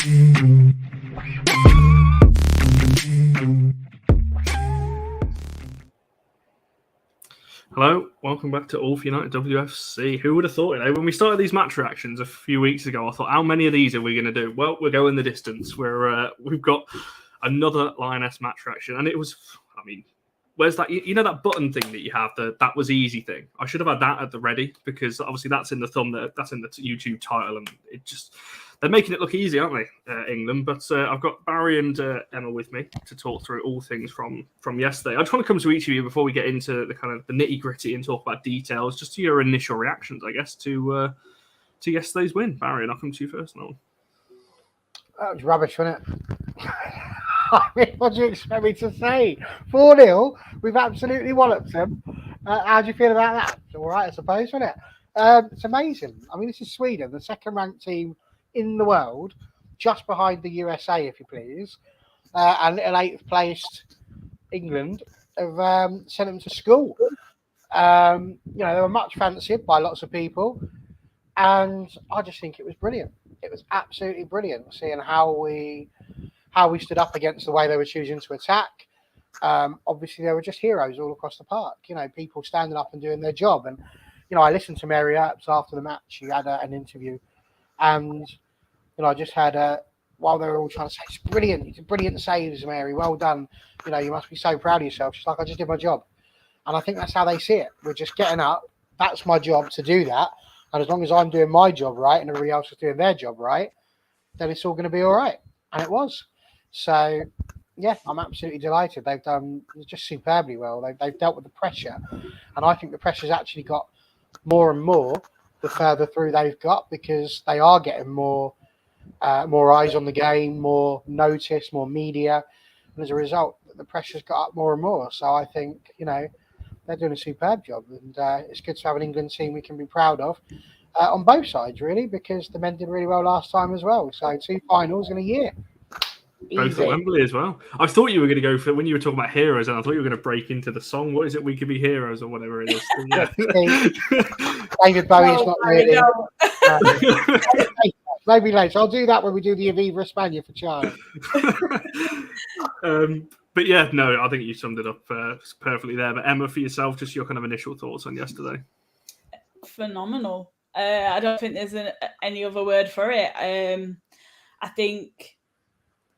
Hello, welcome back to All for United WFC. Who would have thought it? When we started these match reactions a few weeks ago, I thought, how many of these are we going to do? Well, we're going the distance. We've got another Lioness match reaction, and it was, I mean, where's that? You know that button thing that you have, that was easy thing. I should have had that at the ready because obviously that's in the thumbnail, that's in the YouTube title, and it just. They're making it look easy, aren't they, England? But I've got Barry and Emma with me to talk through all things from yesterday. I just want to come to each of you before we get into the kind of the nitty gritty and talk about details. Just to your initial reactions, I guess, to yesterday's win. Barry, and I'll come to you first. Now. That was rubbish, wasn't it? I mean, what do you expect me to say? 4-0. We've absolutely walloped them. How do you feel about that? It's all right, I suppose, wasn't it? It's amazing. I mean, this is Sweden, the second-ranked team in the world, just behind the USA, if you please, and little 8th placed England have sent them to school. They were much fancied by lots of people, and I just think it was brilliant. It was absolutely brilliant seeing how we stood up against the way they were choosing to attack. Obviously, they were just heroes all across the park. People standing up and doing their job. And I listened to Mary Earps after the match. She had an interview, and I just had while they were all trying to say, it's brilliant saves, Mary, well done. You must be so proud of yourself. She's like, I just did my job. And I think that's how they see it. We're just getting up. That's my job to do that. And as long as I'm doing my job right and everybody else is doing their job right, then it's all going to be all right. And it was. So, yeah, I'm absolutely delighted. They've done just superbly well. They've dealt with the pressure. And I think the pressure's actually got more and more the further through they've got, because they are getting more eyes on the game, more notice, more media, and as a result, the pressure's got up more and more. So I think they're doing a superb job, and it's good to have an England team we can be proud of on both sides, really, because the men did really well last time as well. So 2 finals in a year. Both at Wembley as well. I thought you were going to go for, when you were talking about heroes, and I thought you were going to break into the song. What is it? We Could Be Heroes, or whatever it is. Yeah. David Bowie's not really. Maybe later. I'll do that when we do the Aviva Espana for Charlie. But yeah, no, I think you summed it up perfectly there. But Emma, for yourself, just your kind of initial thoughts on yesterday. Phenomenal. I don't think there's any other word for it. I think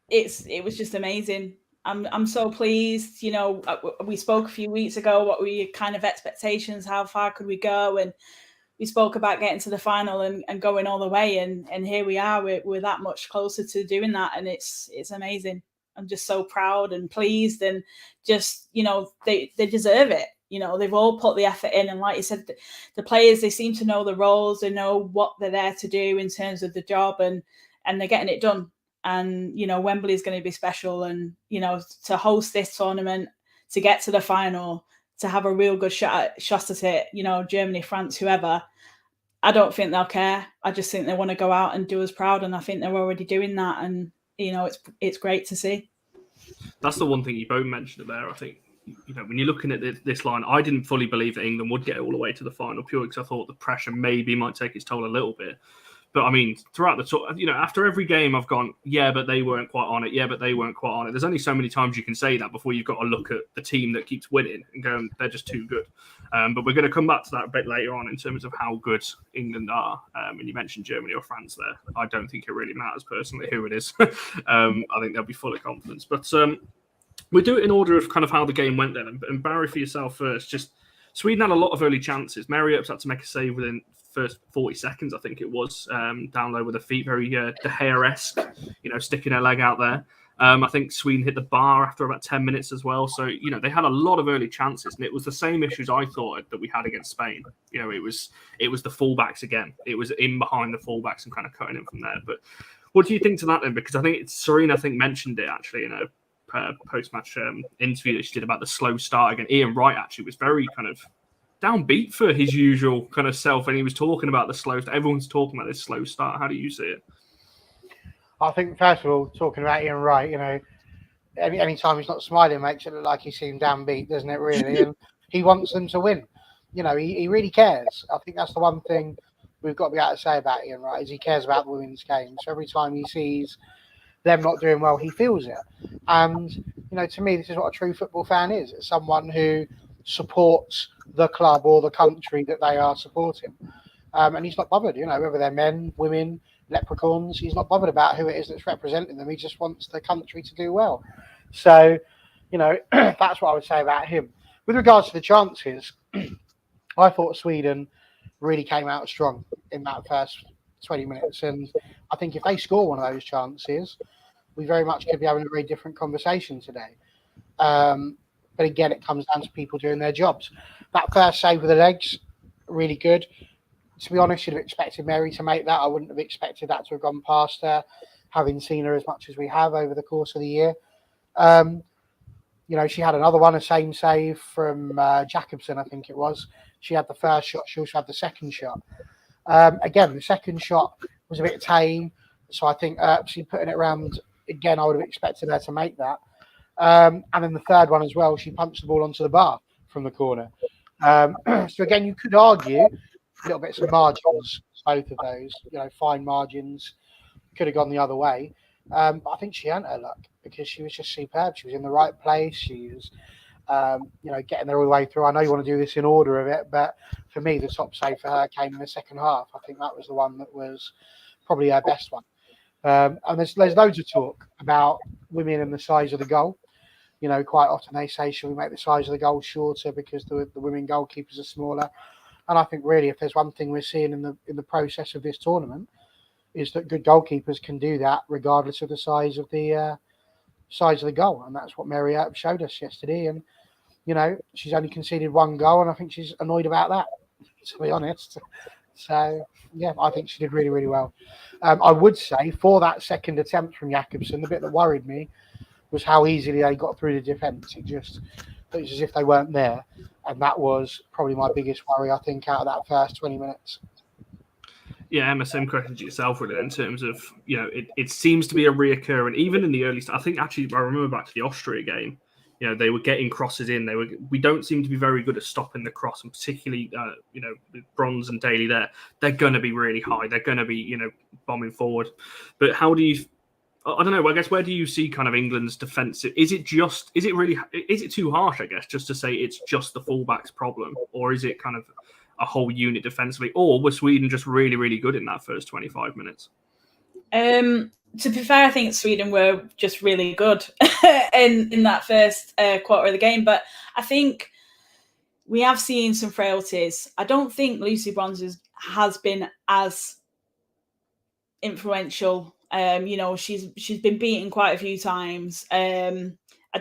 it was just amazing. I'm so pleased. We spoke a few weeks ago. What were your kind of expectations? How far could we go? And we spoke about getting to the final and going all the way. And here we are. We're that much closer to doing that, and it's amazing. I'm just so proud and pleased, and just they deserve it. They've all put the effort in, and like you said, the players, they seem to know the roles. They know what they're there to do in terms of the job, and they're getting it done. And, Wembley is going to be special. And, to host this tournament, to get to the final, to have a real good shot at it, Germany, France, whoever, I don't think they'll care. I just think they want to go out and do us proud. And I think they're already doing that. And, it's great to see. That's the one thing you both mentioned there. I think, when you're looking at this line, I didn't fully believe that England would get all the way to the final, purely because I thought the pressure maybe might take its toll a little bit. But I mean, throughout the tour, after every game, I've gone, yeah, but they weren't quite on it. Yeah, but they weren't quite on it. There's only so many times you can say that before you've got to look at the team that keeps winning and go, they're just too good. But we're going to come back to that a bit later on in terms of how good England are. And you mentioned Germany or France there. I don't think it really matters personally who it is. I think they'll be full of confidence. But we'll do it in order of kind of how the game went then. And Barry, for yourself first, just Sweden had a lot of early chances. Mary Earps had to make a save within first 40 seconds, I think it was, down low with her feet, very De Gea-esque, sticking her leg out there. I think Sweden hit the bar after about 10 minutes as well. So, they had a lot of early chances, and it was the same issues I thought that we had against Spain. It was the fullbacks again. It was in behind the fullbacks and kind of cutting in from there. But what do you think to that then? Because I think Serena, mentioned it actually in a post-match interview that she did about the slow start again. Ian Wright actually was very kind of downbeat for his usual kind of self, and he was talking about the slow start. Everyone's talking about this slow start. How do you see it? I think, first of all, talking about Ian Wright, any time he's not smiling makes it look like he seemed downbeat, doesn't it, really? And he wants them to win. He really cares. I think that's the one thing we've got to be able to say about him, right, is he cares about the women's game. So every time he sees them not doing well, he feels it. And, to me, this is what a true football fan is. It's someone who supports the club or the country that they are supporting. And he's not bothered, whether they're men, women, leprechauns. He's not bothered about who it is that's representing them. He just wants the country to do well. So, that's what I would say about him. With regards to the chances, I thought Sweden really came out strong in that first 20 minutes. And I think if they score one of those chances, we very much could be having a very different conversation today. But again, it comes down to people doing their jobs. That first save with the legs, really good. To be honest, you'd have expected Mary to make that. I wouldn't have expected that to have gone past her, having seen her as much as we have over the course of the year. She had another one, a same save from Jacobson, I think it was. She had the first shot. She also had the second shot. Again, the second shot was a bit tame. So I think she putting it around, again, I would have expected her to make that. And then the third one as well, she punched the ball onto the bar from the corner. So again, you could argue little bits of margins, both of those, fine margins, could have gone the other way. But I think she earned her luck because she was just superb. She was in the right place. She was, getting there all the way through. I know you want to do this in order of it, but for me, the top save for her came in the second half. I think that was the one that was probably her best one. And there's loads of talk about women and the size of the goal. Quite often they say, should we make the size of the goal shorter because the women goalkeepers are smaller? And I think really, if there's one thing we're seeing in the process of this tournament, is that good goalkeepers can do that regardless of the size of the goal, and that's what Mary Earps showed us yesterday. And she's only conceded one goal, and I think she's annoyed about that, to be honest. So yeah, I think she did really, really well. I would say for that second attempt from Jacobson, the bit that worried me was how easily they got through the defence. It was as if they weren't there. And that was probably my biggest worry, I think, out of that first 20 minutes. Yeah, Emma, same question to yourself with it in terms of, it seems to be a reoccurring, even in the early start. I think actually, I remember back to the Austria game, they were getting crosses in. We don't seem to be very good at stopping the cross, and particularly, with Bronze and Daly there, they're going to be really high. They're going to be, bombing forward. But how do you, I don't know, I guess, where do you see kind of England's defensive? Is it too harsh, I guess, just to say it's just the fullback's problem? Or is it kind of a whole unit defensively? Or was Sweden just really, really good in that first 25 minutes? To be fair, I think Sweden were just really good in that first quarter of the game. But I think we have seen some frailties. I don't think Lucy Bronze has been as influential. She's been beaten quite a few times. I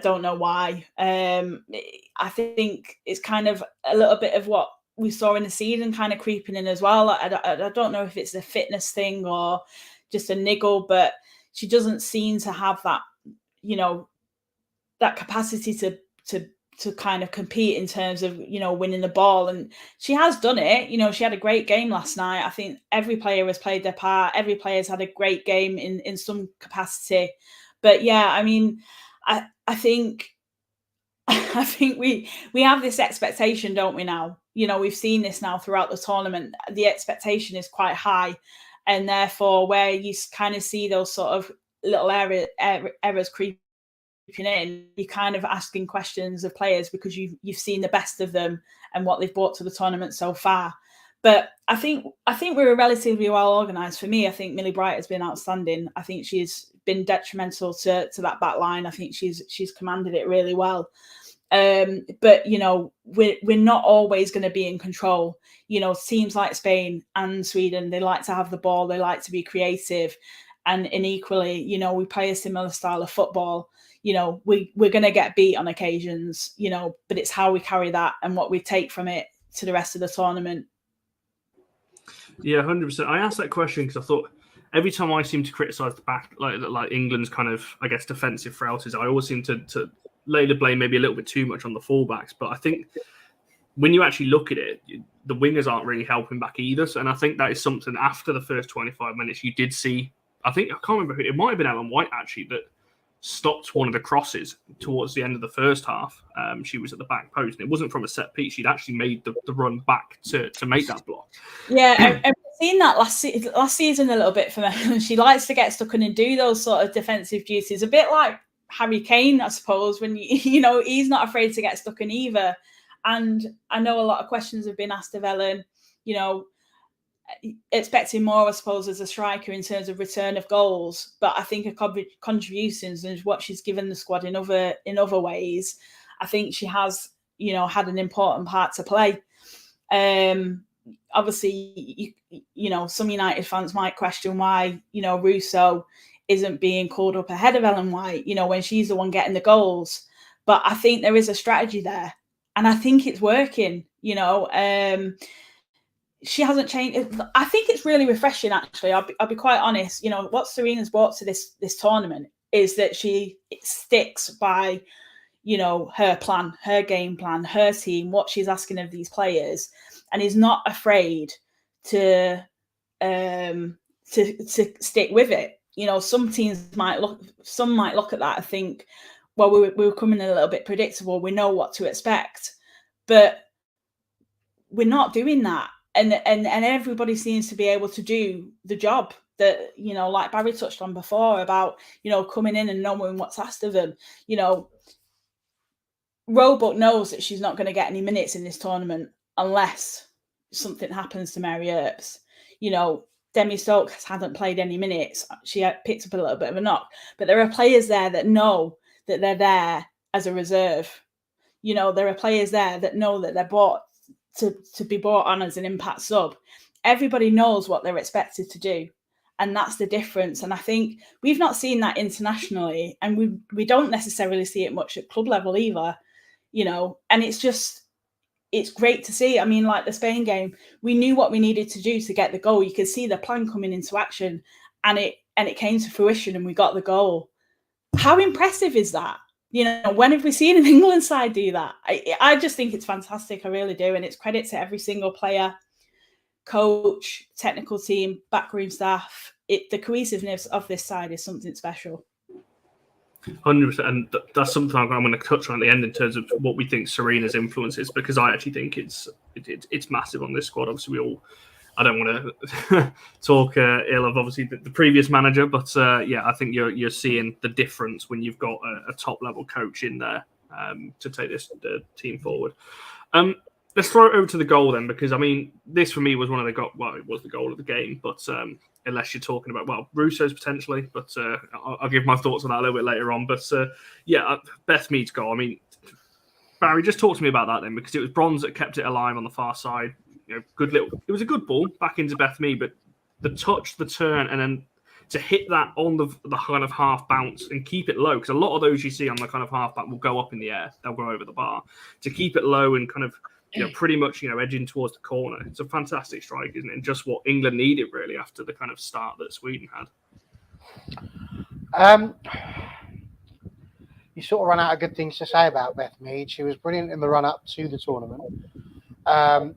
don't know why. I think it's kind of a little bit of what we saw in the season kind of creeping in as well. I don't know if it's a fitness thing or just a niggle, but she doesn't seem to have that, that capacity to kind of compete in terms of, winning the ball. And she has done it. She had a great game last night. I think every player has played their part. Every player's had a great game in some capacity. But yeah, I mean, I think we have this expectation, don't we now? We've seen this now throughout the tournament. The expectation is quite high. And therefore, where you kind of see those sort of little errors creeping in, you're kind of asking questions of players because you've seen the best of them and what they've brought to the tournament so far. But I think we're relatively well organised. For me, I think Millie Bright has been outstanding. I think she's been detrimental to that back line. I think she's commanded it really well. But we're not always going to be in control. Teams like Spain and Sweden, they like to have the ball, they like to be creative, and equally, we play a similar style of football. We're going to get beat on occasions, but it's how we carry that and what we take from it to the rest of the tournament. Yeah, 100%. I asked that question because I thought every time I seem to criticise the back, like England's kind of, I guess, defensive frailties, I always seem to lay the blame maybe a little bit too much on the fullbacks. But I think when you actually look at it, the wingers aren't really helping back either. So, and I think that is something after the first 25 minutes you did see. I can't remember who, it might have been Ellen White actually, that stopped one of the crosses towards the end of the first half. She was at the back post, and it wasn't from a set piece. She'd actually made the run back to make that block. Yeah, every seen that last season a little bit from her, and she likes to get stuck in and do those sort of defensive duties, a bit like Harry Kane, I suppose, when he's not afraid to get stuck in either. And I know a lot of questions have been asked of Ellen, expecting more, I suppose, as a striker in terms of return of goals. But I think her contributions and what she's given the squad in other ways, I think she has, had an important part to play. Obviously, some United fans might question why, Russo isn't being called up ahead of Ellen White, when she's the one getting the goals. But I think there is a strategy there, and I think it's working. She hasn't changed. I think it's really refreshing, actually. I'll be quite honest. What Serena's brought to this tournament is that she sticks by, her plan, her game plan, her team, what she's asking of these players, and is not afraid to stick with it. Some teams might look at that and think, well, we were coming a little bit predictable. We know what to expect, but we're not doing that. And everybody seems to be able to do the job that, like Barry touched on before about, coming in and knowing what's asked of them. Roebuck knows that she's not going to get any minutes in this tournament unless something happens to Mary Earps. Demi Stokes hadn't played any minutes. She picked up a little bit of a knock. But there are players there that know that they're there as a reserve. There are players there that know that they're bought to be brought on as an impact sub. Everybody knows what they're expected to do. And that's the difference. And I think we've not seen that internationally. And we don't necessarily see it much at club level either. And it's great to see. I mean, like the Spain game, we knew what we needed to do to get the goal. You could see the plan coming into action, and it came to fruition, and we got the goal. How impressive is that? When have we seen an England side do that? I just think it's fantastic. I really do. And it's credit to every single player, coach, technical team, backroom staff. The cohesiveness of this side is something special. 100%, and that's something I'm going to touch on at the end in terms of what we think Serena's influence is, because I actually think it's massive on this squad. Obviously, I don't want to talk ill of obviously the previous manager, but I think you're seeing the difference when you've got a top level coach in there to take the team forward. Let's throw it over to the goal then, because I mean, this for me was it was the goal of the game, but unless you're talking about, Russo's potentially, but I'll give my thoughts on that a little bit later on. But Beth Mead's goal. I mean, Barry, just talk to me about that then, because it was Bronze that kept it alive on the far side. It was a good ball back into Beth Mead, but the touch, the turn, and then to hit that on the kind of half bounce and keep it low, because a lot of those you see on the kind of half back will go up in the air, they'll go over the bar. To keep it low and kind of pretty much edging towards the corner, it's a fantastic strike, isn't it? And just what England needed really after the kind of start that Sweden had. You sort of run out of good things to say about Beth Mead. She was brilliant in the run up to the tournament.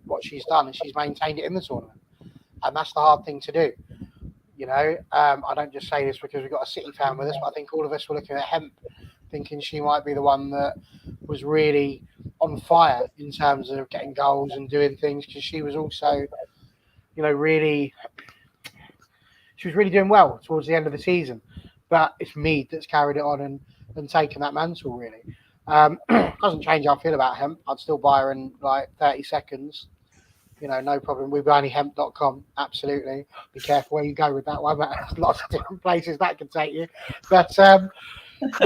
What she's done is she's maintained it in the tournament, and that's the hard thing to do. I don't just say this because we've got a City fan with us, but I think all of us were looking at Hemp thinking she might be the one that was really on fire in terms of getting goals and doing things, because she was also really doing well towards the end of the season. But it's Mead that's carried it on and taken that mantle really. Doesn't change how I feel about Hemp. I'd still buy her in like 30 seconds. No problem. We buy hemp.com. Absolutely. Be careful where you go with that one. There's lots of different places that can take you. But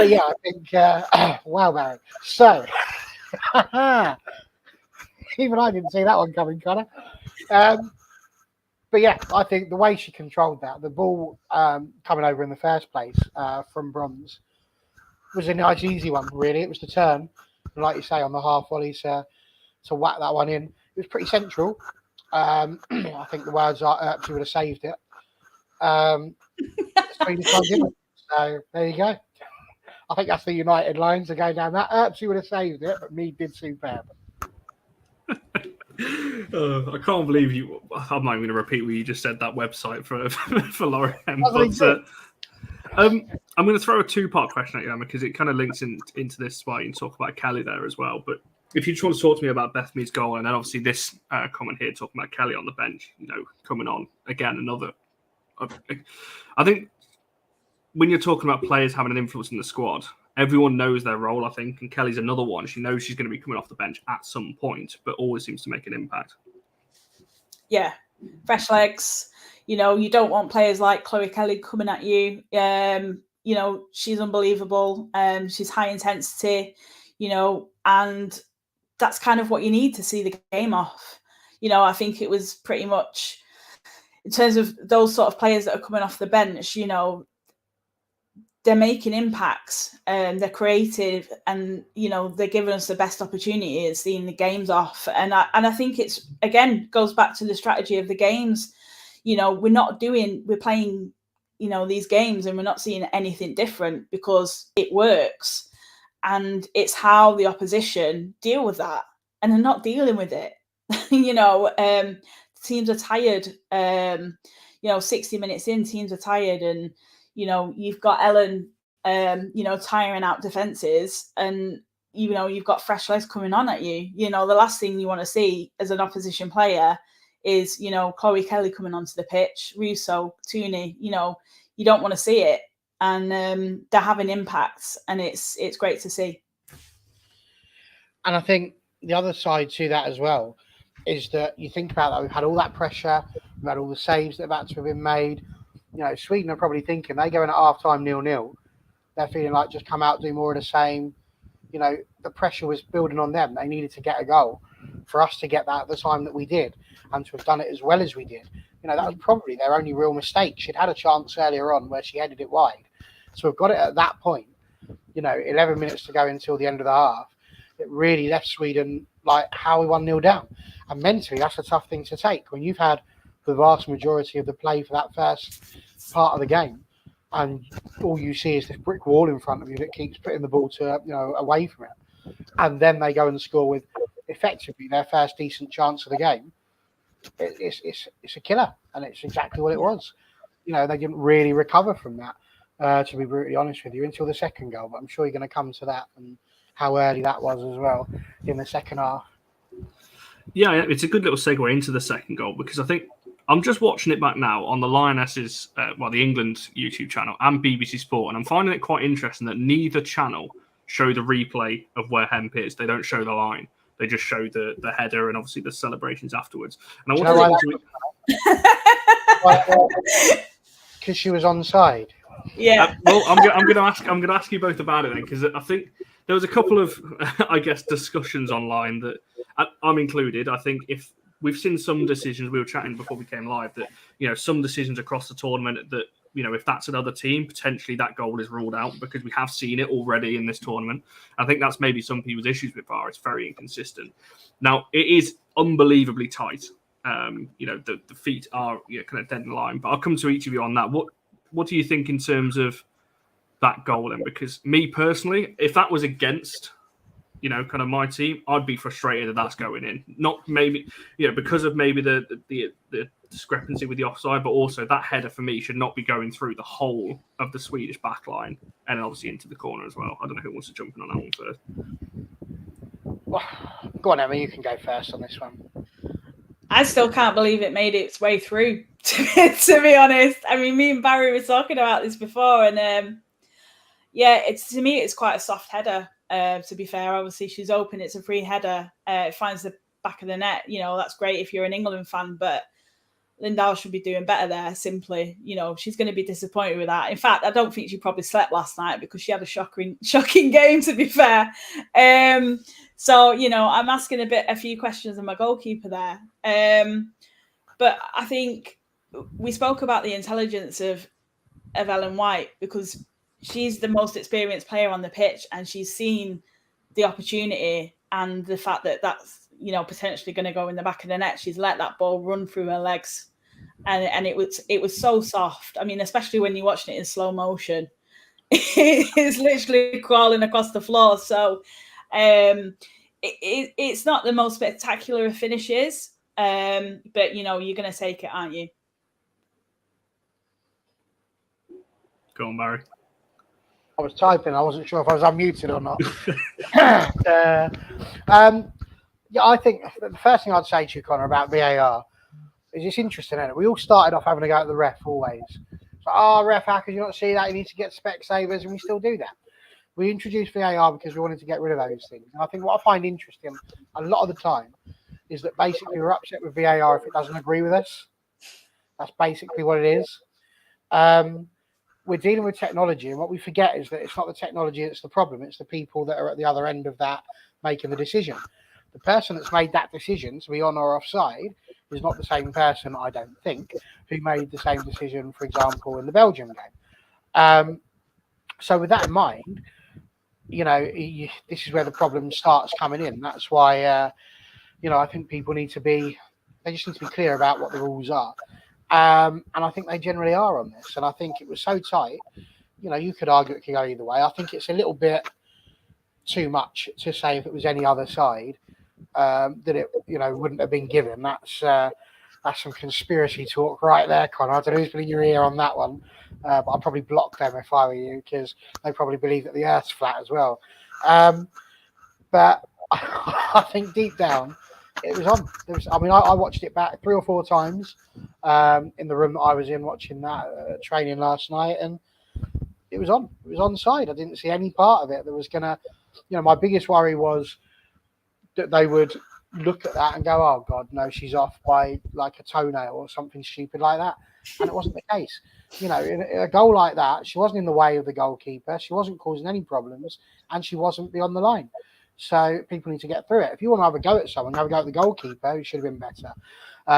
yeah, I think, wow, Barry. So, even I didn't see that one coming, Connor. But yeah, I think the way she controlled that, the ball coming over in the first place from Bronze was a nice, easy one, really. It was the turn, like you say, on the half volley to whack that one in. It was pretty central. I think the words are Earps would have saved it. So there you go. I think that's the United lines to go down that. Earps would have saved it, but Mead did superb. I can't believe you. I'm not even going to repeat what you just said. That website for Lauren. But I'm going to throw a two-part question at you, Emma, because it kind of links into this. Why you can talk about Kelly there as well. But if you just want to talk to me about Beth Mead's goal, and then obviously this comment here talking about Kelly on the bench, coming on again, another. I think when you're talking about players having an influence in the squad, everyone knows their role, I think, and Kelly's another one. She knows she's going to be coming off the bench at some point, but always seems to make an impact. Yeah, fresh legs. You don't want players like Chloe Kelly coming at you. She's unbelievable. She's high intensity, and that's kind of what you need to see the game off. I think it was pretty much, in terms of those sort of players that are coming off the bench, they're making impacts and they're creative, and they're giving us the best opportunity at seeing the games off. And I think it's, again, goes back to the strategy of the games. We're playing these games and we're not seeing anything different because it works, and it's how the opposition deal with that, and they're not dealing with it. Teams are tired. 60 minutes in, teams are tired, and you've got Ellen, tiring out defenses, and you've got fresh legs coming on at you. The last thing you want to see as an opposition player is Chloe Kelly coming onto the pitch, Russo, Tooney. You don't want to see it, and they're having impacts, and it's great to see. And I think the other side to that as well is that you think about that, we've had all that pressure, we've had all the saves that have had to have been made. Sweden are probably thinking they go in at half-time 0-0. They're feeling like just come out, do more of the same. The pressure was building on them. They needed to get a goal. For us to get that at the time that we did, and to have done it as well as we did, that was probably their only real mistake. She'd had a chance earlier on where she headed it wide. So we've got it at that point, 11 minutes to go until the end of the half. It really left Sweden like how we 1-0 down. And mentally, that's a tough thing to take when you've had the vast majority of the play for that first part of the game, and all you see is this brick wall in front of you that keeps putting the ball to away from it, and then they go and score with effectively their first decent chance of the game. It's a killer, and it's exactly what it was. They didn't really recover from that, to be brutally honest with you, until the second goal. But I'm sure you're going to come to that and how early that was as well in the second half. Yeah, it's a good little segue into the second goal, because I think I'm just watching it back now on the Lionesses, the England YouTube channel and BBC Sport, and I'm finding it quite interesting that neither channel show the replay of where Hemp is. They don't show the line. They just show the header and obviously the celebrations afterwards. And I wanted to because she was onside. Yeah. I'm going to ask you both about it then, because I think there was a couple of discussions online that I'm included. I think if we've seen some decisions, we were chatting before we came live, that some decisions across the tournament that if that's another team, potentially that goal is ruled out, because we have seen it already in this tournament. I think that's maybe some people's issues with VAR. It's very inconsistent. Now, it is unbelievably tight. The feet are kind of dead in line. But I'll come to each of you on that. What do you think in terms of that goal then? Because me personally, if that was against kind of my team, I'd be frustrated that that's going in. Not maybe, because of maybe the discrepancy with the offside, but also that header for me should not be going through the whole of the Swedish backline and obviously into the corner as well. I don't know who wants to jump in on that one first. Well, go on, Emma, you can go first on this one. I still can't believe it made its way through, to be honest. I mean, me and Barry were talking about this before, and to me, it's quite a soft header. To be fair, obviously she's open. It's a free header. It finds the back of the net. That's great if you're an England fan, but Lindahl should be doing better there. Simply, she's going to be disappointed with that. In fact, I don't think she probably slept last night because she had a shocking game. To be fair, so I'm asking a few questions of my goalkeeper there. But I think we spoke about the intelligence of Ellen White, because she's the most experienced player on the pitch, and she's seen the opportunity and the fact that that's potentially going to go in the back of the net. She's let that ball run through her legs, and it was so soft. I mean, especially when you're watching it in slow motion, it's literally crawling across the floor. So it's not the most spectacular of finishes, but you're going to take it, aren't you? Go on, Barry. I was typing. I wasn't sure if I was unmuted or not. Yeah, I think the first thing I'd say to you, Connor, about VAR is it's interesting, isn't it? We all started off having to go at the ref always. So, ref, how could you not see that? You need to get Specsavers, and we still do that. We introduced VAR because we wanted to get rid of those things. And I think what I find interesting a lot of the time is that basically we're upset with VAR if it doesn't agree with us. That's basically what it is. We're dealing with technology, and what we forget is that it's not the technology that's the problem. It's the people that are at the other end of that making the decision. The person that's made that decision to be on or offside is not the same person, I don't think, who made the same decision, for example, in the Belgium game. So with that in mind, this is where the problem starts coming in. That's why, I think people they just need to be clear about what the rules are. And I think they generally are on this. And I think it was so tight, you could argue it could go either way. I think it's a little bit too much to say if it was any other side that it, wouldn't have been given. That's some conspiracy talk right there, Connor. I don't know who's been in your ear on that one, but I'd probably block them if I were you, because they probably believe that the Earth's flat as well. But I think deep down, it was on. I watched it back 3 or 4 times in the room that I was in watching that training last night, and it was on. It was onside. I didn't see any part of it that was going to, my biggest worry was that they would look at that and go, oh, God, no, she's off by like a toenail or something stupid like that. And it wasn't the case. In a goal like that, she wasn't in the way of the goalkeeper. She wasn't causing any problems, and she wasn't beyond the line. So people need to get through it. If you want to have a go at someone, you have a go at the goalkeeper, who should have been better.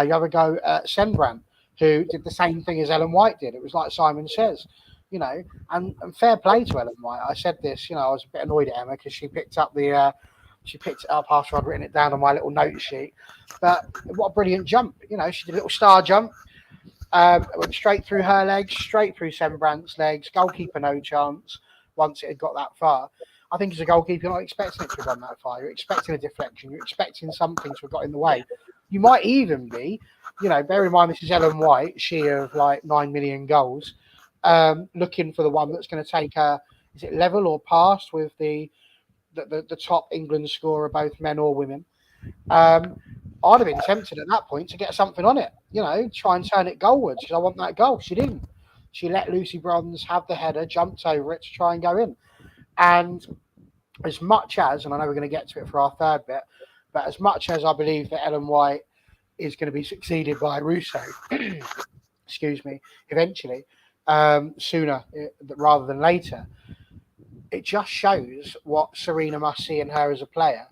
You have a go at Sembrant, who did the same thing as Ellen White did. It was like Simon says, and fair play to Ellen White. I said this, I was a bit annoyed at Emma because she picked up she picked it up after I'd written it down on my little note sheet. But what a brilliant jump. She did a little star jump. Went straight through her legs, straight through Sembrant's legs. Goalkeeper, no chance once it had got that far. I think as a goalkeeper, you're not expecting it to have gone that far. You're expecting a deflection. You're expecting something to have got in the way. You might even be, bear in mind this is Ellen White, she of like 9 million goals, looking for the one that's going to take her, is it level or past with the top England scorer, both men or women. I'd have been tempted at that point to get something on it, try and turn it goalwards because I want that goal. She didn't. She let Lucy Bronze have the header, jumped over it to try and go in. And as much as, and I know we're going to get to it for our third bit, but as much as I believe that Ellen White is going to be succeeded by Russo, excuse me, eventually, sooner rather than later, it just shows what Serena must see in her as a player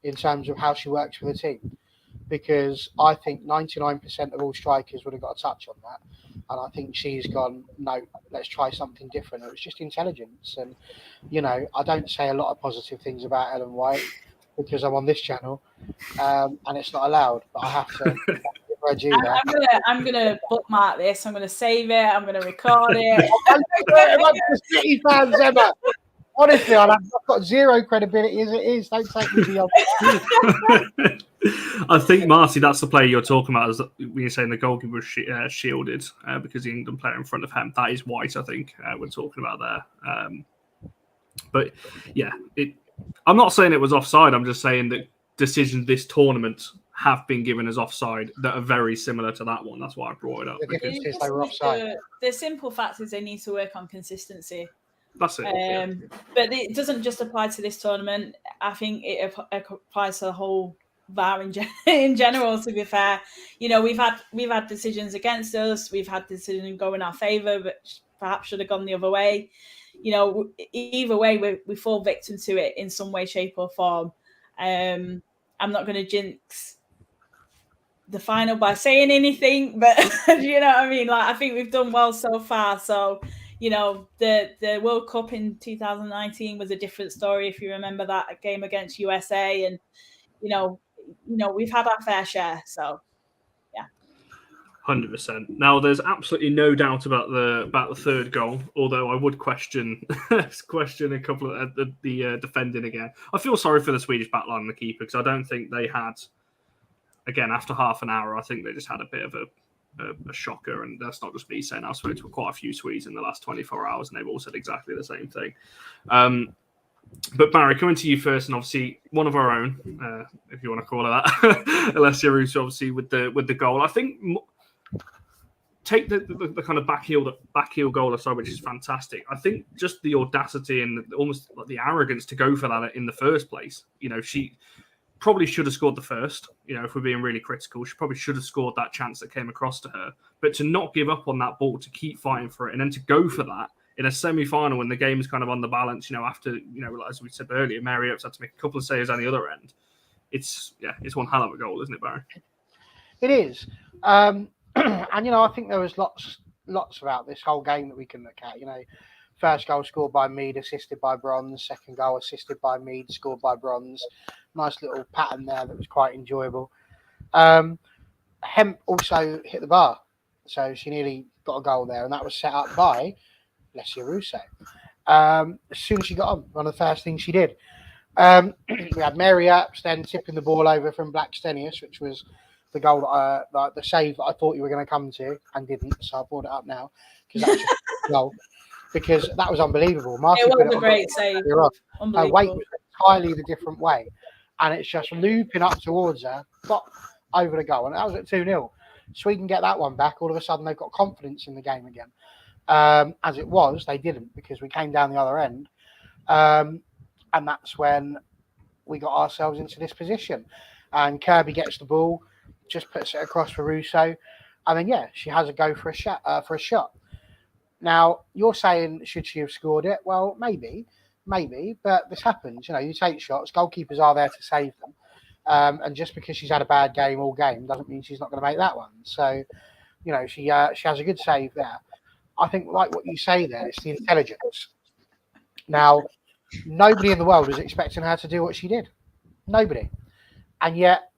in terms of how she works with the team. Because I think 99% of all strikers would have got a touch on that. And I think she's gone, no, let's try something different. It was just intelligence. And, I don't say a lot of positive things about Ellen White because I'm on this channel and it's not allowed. But I have to give her a G there. I'm gonna bookmark this. I'm going to save it. I'm going to record it. The City fans, Emma. Honestly, I've got zero credibility as it is. Don't take me to your... I think, Marty, that's the player you're talking about. Is when you're saying the goalkeeper was shielded because the England player in front of him. That is White, I think, we're talking about there. But, yeah, I'm not saying it was offside. I'm just saying that decisions this tournament have been given as offside that are very similar to that one. That's why I brought it up. The difference is they were offside. The simple fact is they need to work on consistency. That's it. But it doesn't just apply to this tournament. I think it applies to the whole VAR in general. To be fair, we've had decisions against us. We've had decisions go in our favour, but perhaps should have gone the other way. Either way, we fall victim to it in some way, shape, or form. I'm not going to jinx the final by saying anything, but you know what I mean. Like, I think we've done well so far. So. The World Cup in 2019 was a different story. If you remember that game against USA, and we've had our fair share. So, yeah, 100%. Now, there's absolutely no doubt about the third goal. Although I would question a couple of the defending again. I feel sorry for the Swedish backline and the keeper because I don't think they had. Again, after half an hour, I think they just had a bit of a shocker, and that's not just me saying. I've spoken to quite a few Swedes in the last 24 hours, and they've all said exactly the same thing. But Barry, coming to you first, and obviously one of our own, if you want to call her that, Alessia Russo, obviously with the goal. I think take the kind of back heel goal aside, which is fantastic. I think just the audacity and almost like the arrogance to go for that in the first place. She probably should have scored the first. If we're being really critical, she probably should have scored that chance that came across to her. But to not give up on that ball, to keep fighting for it, and then to go for that in a semi-final when the game's kind of on the balance, after, as we said earlier, Mary Earps had to make a couple of saves on the other end. It's one hell of a goal, isn't it, Barry? It is. And, I think there was lots about this whole game that we can look at. First goal scored by Mead, assisted by Bronze. Second goal assisted by Mead, scored by Bronze. Nice little pattern there that was quite enjoyable. Hemp also hit the bar, so she nearly got a goal there, and that was set up by Alessia Russo. As soon as she got on, one of the first things she did. We had Mary Earps then tipping the ball over from Blackstenius, which was the goal the save that I thought you were going to come to and didn't, so I brought it up now because that was just a goal. Because that was unbelievable. It was a great save. Her weight was entirely the different way, and it's just looping up towards her, got over the goal, and that was at 2-0. Sweden get that one back. All of a sudden, they've got confidence in the game again. As it was, they didn't, because we came down the other end, and that's when we got ourselves into this position. And Kirby gets the ball, just puts it across for Russo, and then she has a go for a shot. Now, you're saying, should she have scored it? Well, maybe, but this happens. You take shots. Goalkeepers are there to save them. And just because she's had a bad game all game doesn't mean she's not going to make that one. So, she has a good save there. I think, like what you say there, it's the intelligence. Now, nobody in the world was expecting her to do what she did. Nobody. And yet,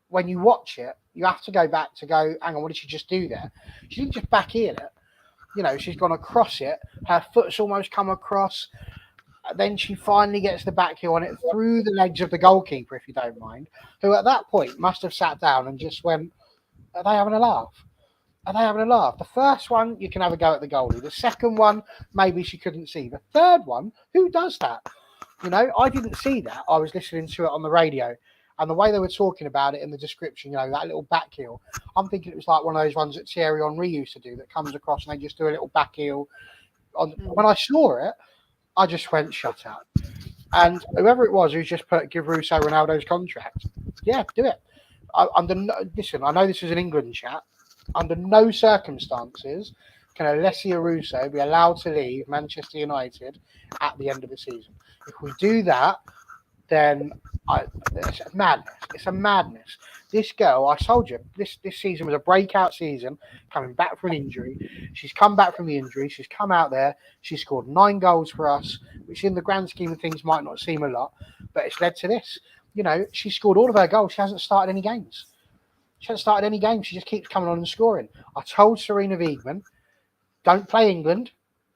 when you watch it, you have to go back hang on, what did she just do there? She didn't just back in it. She's gone across it. Her foot's almost come across. Then she finally gets the back heel on it through the legs of the goalkeeper, if you don't mind, who at that point must have sat down and just went, are they having a laugh? Are they having a laugh? The first one, you can have a go at the goalie. The second one, maybe she couldn't see. The third one, who does that? I didn't see that. I was listening to it on the radio. And the way they were talking about it in the description, that little back heel, I'm thinking it was like one of those ones that Thierry Henry used to do that comes across and they just do a little back heel. When I saw it, I just went, shut up. And whoever it was who's just put, give Russo Ronaldo's contract. Yeah, do it. Listen, I know this is an England chat. Under no circumstances can Alessia Russo be allowed to leave Manchester United at the end of the season. If we do that, then it's a madness. It's a madness. This girl, I told you, this season was a breakout season, coming back from an injury. She's come back from the injury. She's come out there. She scored 9 goals for us, which in the grand scheme of things might not seem a lot, but it's led to this. She scored all of her goals. She hasn't started any games. She just keeps coming on and scoring. I told Serena Wiegman, don't play England.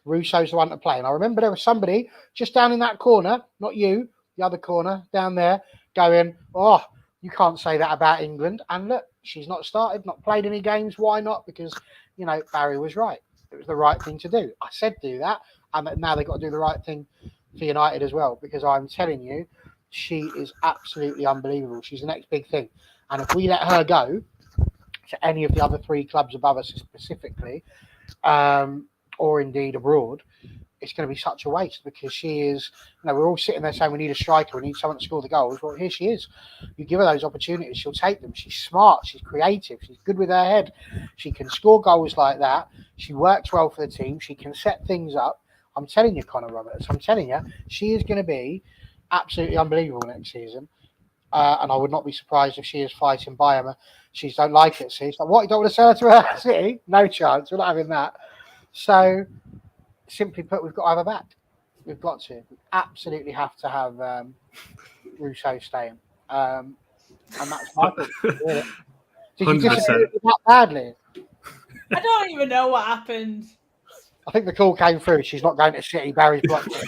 Russo's the one to play. And I remember there was somebody just down in that corner, not you, the other corner down there, going, oh, you can't say that about England. And look, she's not started, not played any games. Why not? Because, Barry was right. It was the right thing to do. I said do that. And now they've got to do the right thing for United as well. Because I'm telling you, she is absolutely unbelievable. She's the next big thing. And if we let her go to any of the other 3 clubs above us specifically, or indeed abroad, it's going to be such a waste, because she is, we're all sitting there saying we need a striker, we need someone to score the goals. Well, here she is. You give her those opportunities, she'll take them. She's smart, she's creative, she's good with her head. She can score goals like that. She works well for the team. She can set things up. I'm telling you, Connor Roberts, I'm telling you, she is going to be absolutely unbelievable next season. And I would not be surprised if she is fighting Bayern. She don't like it. See, she's like, what? You don't want to sell her to her City? No chance. We're not having that. So, simply put, we've got to have her back. We've got to. We absolutely have to have Russo staying. And that's my thing. Really. Did you disagree with that badly? I don't even know what happened. I think the call came through. She's not going to City. Barry's blocked it.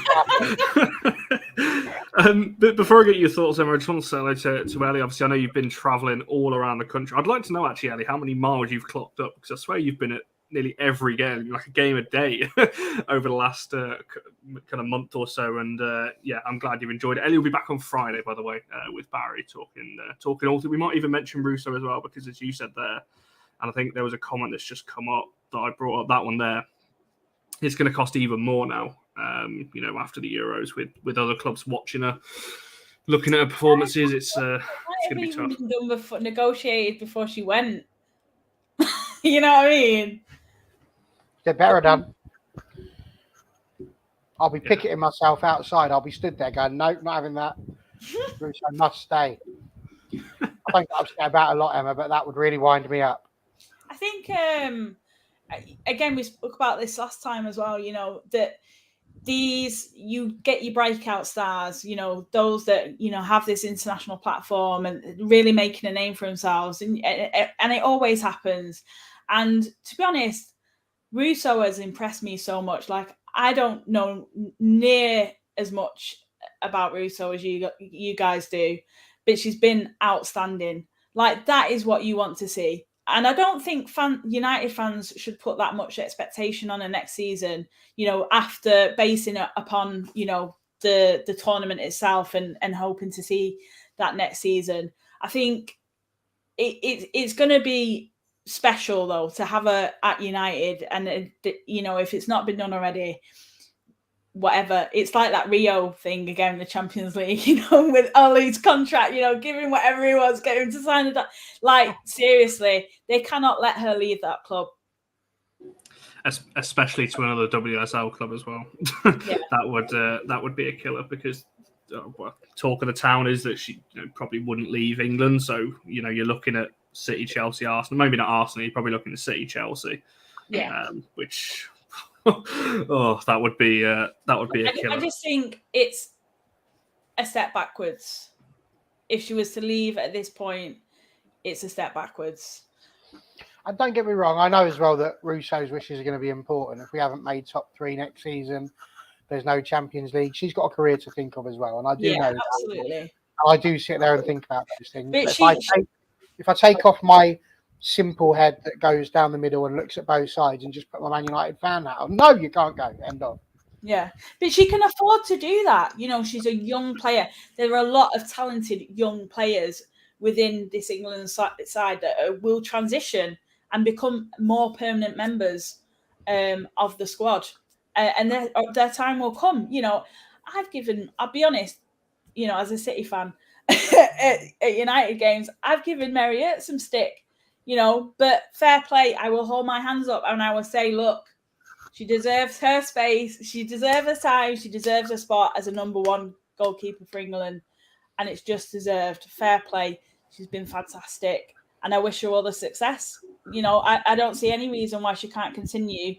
But before I get your thoughts, Emma, I just want to say hello to Ellie. Obviously, I know you've been travelling all around the country. I'd like to know, actually, Ellie, how many miles you've clocked up, because I swear you've been at nearly every game, like a game a day, over the last kind of month or so. And yeah, I'm glad you've enjoyed it. Ellie will be back on Friday, by the way, with Barry talking all. We might even mention Russo as well, because as you said there, and I think there was a comment that's just come up that I brought up, that one there. It's going to cost even more now, after the Euros, with other clubs watching her, looking at her performances. It's going to be tough. Been done negotiated before she went. You know what I mean? They're better done. I'll be picketing myself outside. I'll be stood there going, no, not having that. Russo must stay. I don't get upset about a lot, Emma, but that would really wind me up. I think, again, we spoke about this last time as well, that you get your breakout stars, those that, have this international platform and really making a name for themselves. And it always happens. And to be honest, Russo has impressed me so much. Like, I don't know near as much about Russo as you guys do, but she's been outstanding. Like, that is what you want to see. And I don't think United fans should put that much expectation on her next season, after basing it upon, the tournament itself and hoping to see that next season. I think it's going to be special, though, to have her at United. And, if it's not been done already, whatever, it's like that Rio thing again in the Champions League, with Ollie's contract, give him whatever he wants, get him to sign it. Like, seriously, they cannot let her leave that club. Especially to another WSL club as well. Yeah. that would be a killer, because talk of the town is that she probably wouldn't leave England. So you're looking at City, Chelsea, Arsenal. Maybe not Arsenal. You're probably looking at City, Chelsea. Yeah. Which. That would be a killer. I just think it's a step backwards. If she was to leave at this point, it's a step backwards. And don't get me wrong, I know as well that Russo's wishes are going to be important. If we haven't made top 3 next season, there's no Champions League. She's got a career to think of as well, and I do know that. Absolutely. I do sit there and think about those things. But if I take off my simple head that goes down the middle and looks at both sides and just put my Man United fan hat on, no, you can't go. End of. Yeah, but she can afford to do that. She's a young player. There are a lot of talented young players within this England side that will transition and become more permanent members of the squad. And their time will come. I'll be honest, as a City fan at United games, I've given Mary Earps some stick. But fair play, I will hold my hands up and I will say, look, she deserves her space, she deserves her time, she deserves her spot as a number 1 goalkeeper for England, and it's just deserved. Fair play. She's been fantastic, and I wish her all the success. I don't see any reason why she can't continue,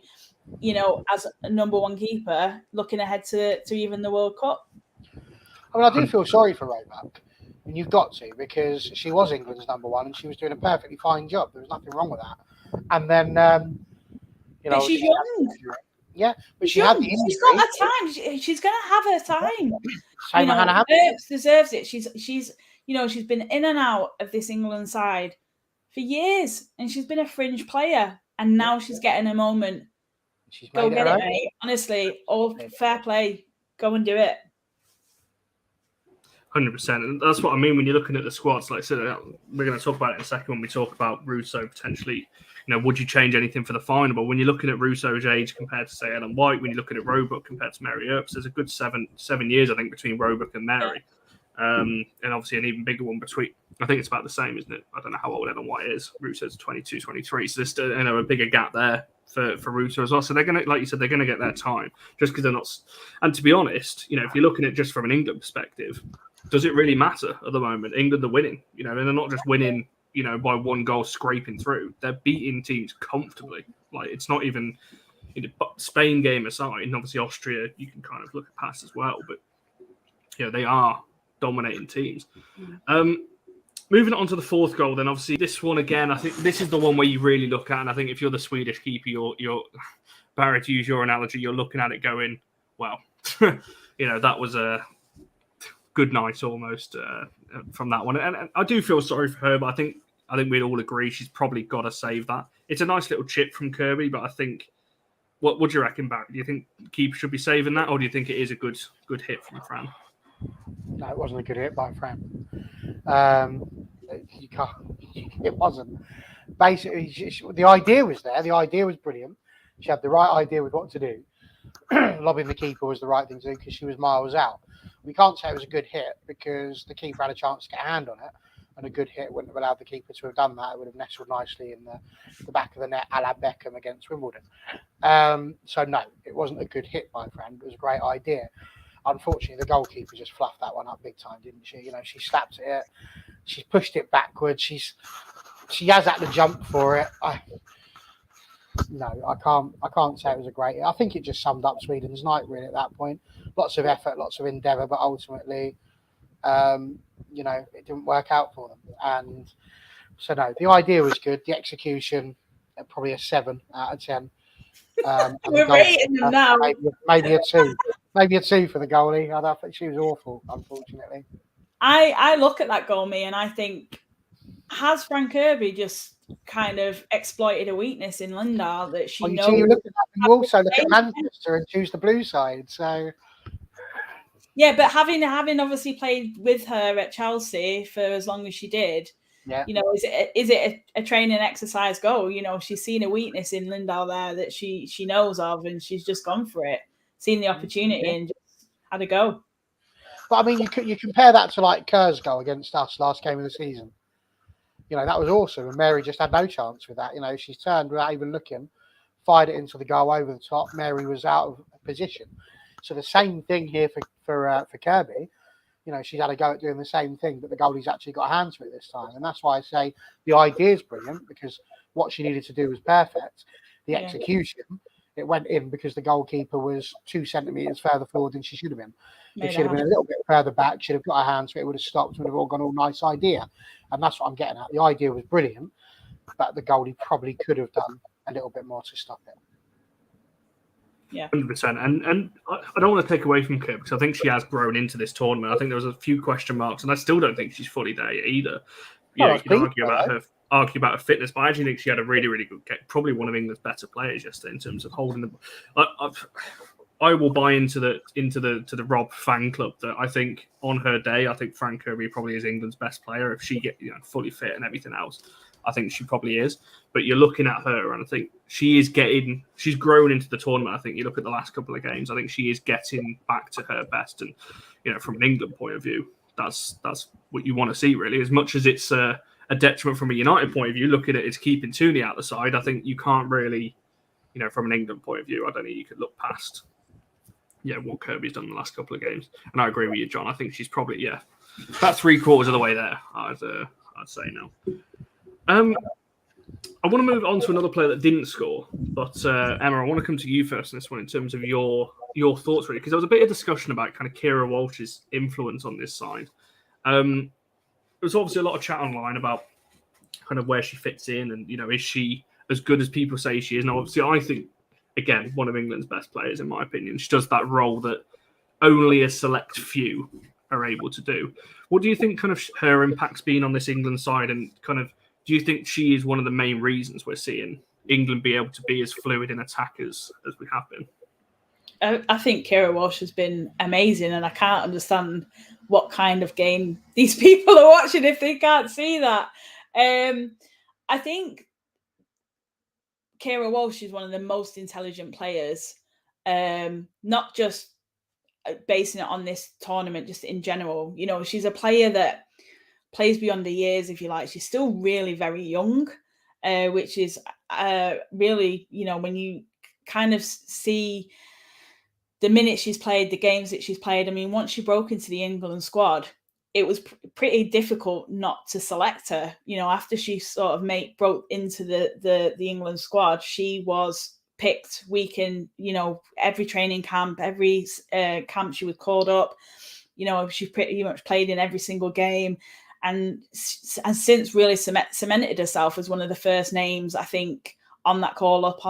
as a number 1 keeper, looking ahead to even the World Cup. I mean, I do feel sorry for Roebuck. And you've got to, because she was England's number 1 and she was doing a perfectly fine job. There was nothing wrong with that. And then, but she's young. Yeah, but she had the injury. She's got her time. She's going to have her time. Earps deserves it. She's been in and out of this England side for years, and she's been a fringe player, and now she's getting a moment. Go get it, mate. Honestly, all fair play. Go and do it. 100%, and that's what I mean when you're looking at the squads. Like I said, we're going to talk about it in a second when we talk about Russo potentially. Would you change anything for the final? But when you're looking at Russo's age compared to, say, Ellen White, when you're looking at Roebuck compared to Mary Earps, there's a good seven years, I think, between Roebuck and Mary. And obviously an even bigger one between. I think it's about the same, isn't it? I don't know how old Ellen White is. Russo's 22, 23. So there's still, a bigger gap there for Russo as well. So they're going to, like you said, they're going to get their time just because they're not. And to be honest, if you're looking at just from an England perspective, does it really matter at the moment? England are winning, and they're not just winning, by 1 goal scraping through. They're beating teams comfortably. Like, it's not even Spain game aside, and obviously Austria, you can kind of look at past as well, but they are dominating teams. Moving on to the 4th goal, then obviously this one again, I think this is the one where you really look at, and I think if you're the Swedish keeper, you're Barry, to use your analogy, you're looking at it going, well, that was a good night almost from that one. And I do feel sorry for her, but I think I think we'd all agree she's probably got to save that. It's a nice little chip from Kirby, but I think, what do you reckon, Barry? Do you think keeper should be saving that, or do you think it is a good hit from Fran? No, it wasn't a good hit by Fran. You can't. It wasn't. Basically, the idea was there. The idea was brilliant. She had the right idea with what to do. Lobbing the keeper was the right thing to do because she was miles out. We can't say it was a good hit because the keeper had a chance to get a hand on it, and a good hit wouldn't have allowed the keeper to have done that. It would have nestled nicely in the back of the net, a la Beckham against Wimbledon. So no, it wasn't a good hit by Fran. It was a great idea. Unfortunately, the goalkeeper just fluffed that one up big time, didn't she? You know, she slapped it, she pushed it backwards. She has had to jump for it. I can't say it was a great hit. I think it just summed up Sweden's night really at that point. Lots of effort, lots of endeavour, but ultimately, it didn't work out for them. And so no, the idea was good. The execution, probably a 7 out of 10. We're rating them now. Maybe a 2. Maybe a 2 for the goalie. I think she was awful, unfortunately. I look at that goal, me, and I think, has Fran Kirby just kind of exploited a weakness in Lindahl that she knows? You also look at Manchester and choose the blue side. So yeah, but having obviously played with her at Chelsea for as long as she did, yeah, is it a training exercise goal? She's seen a weakness in Lindahl there that she knows of, and she's just gone for it, seen the opportunity, and just had a go. But I mean, you compare that to like Kerr's goal against us last game of the season. That was awesome, and Mary just had no chance with that. She's turned without even looking, fired it into the goal over the top. Mary was out of position. So the same thing here for Kirby. She's had a go at doing the same thing, but the goalie's actually got a hand to it this time. And that's why I say the idea is brilliant, because what she needed to do was perfect. The execution, it went in because the goalkeeper was 2 centimetres further forward than she should have been. If she'd have been a little bit further back, she'd have got her hand to it, would have stopped, would have all gone all nice idea. And that's what I'm getting at. The idea was brilliant, but the goalie probably could have done a little bit more to stop it. Yeah, 100%. And I don't want to take away from Kirk, because I think she has grown into this tournament. I think there was a few question marks, and I still don't think she's fully there either. You can argue about her fitness, but I actually think she had a really, really good game. Probably one of England's better players yesterday in terms of holding the. I will buy into the Rob fan club that I think on her day, I think Fran Kirby probably is England's best player if she gets fully fit and everything else. I think she probably is. But you're looking at her, and I think she's grown into the tournament. I think you look at the last couple of games, I think she is getting back to her best. And from an England point of view, that's what you want to see, really. As much as it's a detriment from a United point of view, looking at it's keeping Tooney out the side. I think you can't really, from an England point of view, I don't think you could look past what Kirby's done in the last couple of games. And I agree with you, John. I think she's probably about 3/4 of the way there. I'd say now. I want to move on to another player that didn't score, but Emma, I want to come to you first on this one in terms of your thoughts, really, because there was a bit of discussion about kind of Keira Walsh's influence on this side. There was obviously a lot of chat online about kind of where she fits in, and is she as good as people say she is? Now, obviously, I think, again, one of England's best players, in my opinion. She does that role that only a select few are able to do. What do you think kind of her impact's been on this England side, and kind of do you think she is one of the main reasons we're seeing England be able to be as fluid in attack as we have been? I think Keira Walsh has been amazing, and I can't understand what kind of game these people are watching if they can't see that. I think Keira Walsh is one of the most intelligent players, not just basing it on this tournament, just in general. She's a player that plays beyond the years, if you like. She's still really very young, which is really, when you kind of see the minutes she's played, the games that she's played. I mean, once she broke into the England squad, it was pretty difficult not to select her. After she sort of broke into the England squad, she was picked week in, every training camp, every camp she was called up. She pretty much played in every single game, and since really cemented herself as one of the first names, I think, on that call up,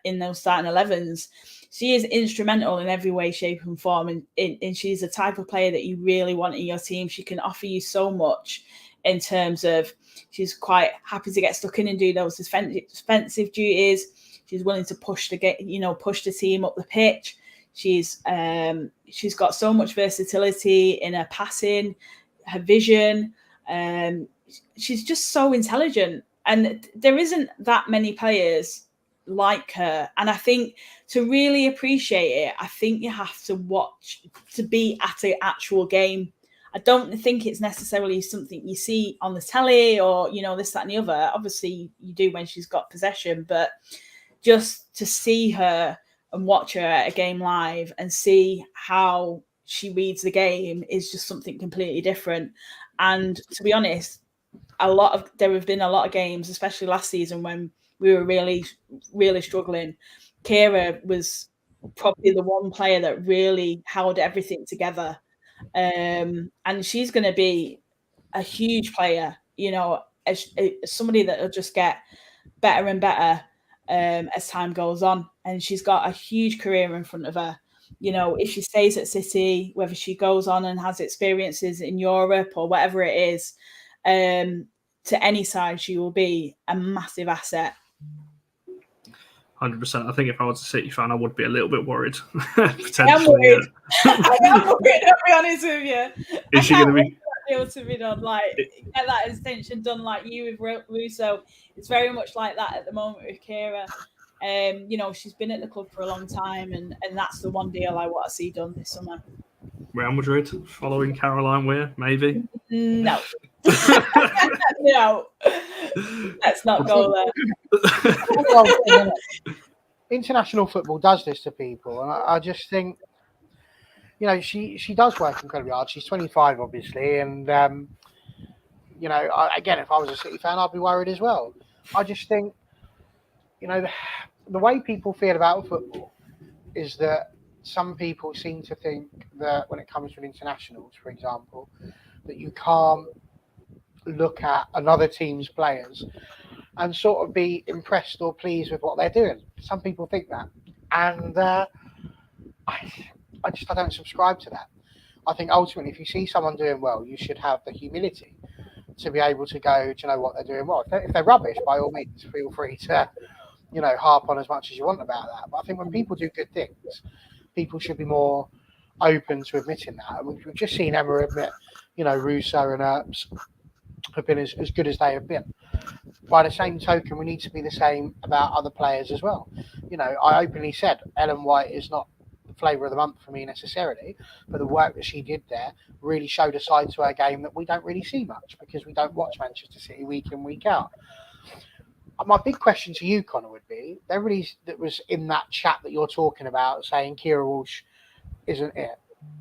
in those starting 11s. She is instrumental in every way, shape, and form, and she's the type of player that you really want in your team. She can offer you so much in terms of she's quite happy to get stuck in and do those defensive duties. She's willing to push the team up the pitch. She's got so much versatility in her passing, her vision. She's just so intelligent, and there isn't that many players like her. And I think to really appreciate it, I think you have to watch, to be at an actual game. I don't think it's necessarily something you see on the telly or, this, that, and the other. Obviously, you do when she's got possession, but just to see her and watch her at a game live and see how she reads the game is just something completely different. And to be honest, there have been a lot of games, especially last season when we were really, really struggling. Keira was probably the one player that really held everything together. And she's going to be a huge player, as somebody that will just get better and better as time goes on. And she's got a huge career in front of her. If she stays at City, whether she goes on and has experiences in Europe or whatever it is, to any side, she will be a massive asset. 100%. I think if I was a City fan, I would be a little bit worried. Potentially. I am worried. I am worried, I'll be honest with you. Is she going to be... deal to be done, get that extension done like you with Russo. It's very much like that at the moment with Keira. She's been at the club for a long time, and that's the one deal I want to see done this summer. Real Madrid following Caroline Weir, maybe? No. No. Let's not go there. International football does this to people, and I just think, she does work incredibly hard. She's 25, obviously, and again, if I was a City fan, I'd be worried as well. I just think, the way people feel about football is that some people seem to think that when it comes to internationals, for example, that you can't look at another team's players and sort of be impressed or pleased with what they're doing. Some people think that, and I don't subscribe to that. I think ultimately, if you see someone doing well, you should have the humility to be able to go, do you know what, they're doing well. If they're rubbish, by all means, feel free to, harp on as much as you want about that. But I think when people do good things, people should be more open to admitting that. And we've just seen Emma admit, Russo and Earps have been as good as they have been. By the same token, we need to be the same about other players as well. I openly said Ellen White is not the flavour of the month for me necessarily, but the work that she did there really showed a side to her game that we don't really see much because we don't watch Manchester City week in, week out. My big question to you, Connor, would be, everybody that was in that chat that you're talking about saying Keira Walsh isn't it,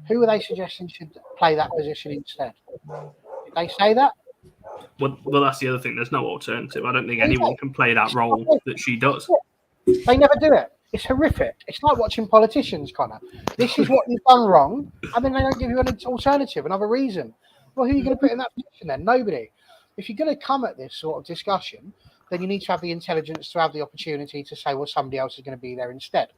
who are they suggesting should play that position instead? Did they say that? Well, that's the other thing. There's no alternative. I don't think anyone can play that role that she does. They never do it. It's horrific. It's like watching politicians, Connor. This is what you've done wrong, and then they don't give you an alternative, another reason. Well, who are you going to put in that position then? Nobody. If you're going to come at this sort of discussion, then you need to have the intelligence to have the opportunity to say, well, somebody else is going to be there instead.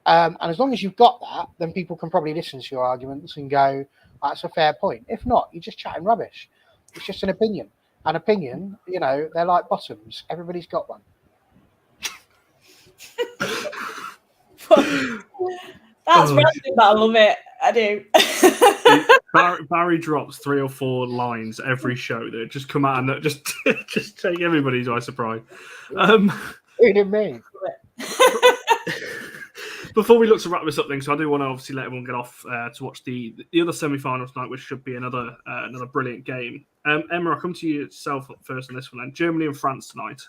And as long as you've got that, then people can probably listen to your arguments and go, that's a fair point. If not, you're just chatting rubbish. It's just an opinion. An opinion, they're like bottoms. Everybody's got one. That's random, but I love it. I do. Barry drops 3 or 4 lines every show that just come out and that just take everybody by surprise. Who did me? Before we look to wrap this up, so I do want to obviously let everyone get off to watch the other semi-final tonight, which should be another brilliant game. Emma, I'll come to you yourself first on this one. Then Germany and France tonight.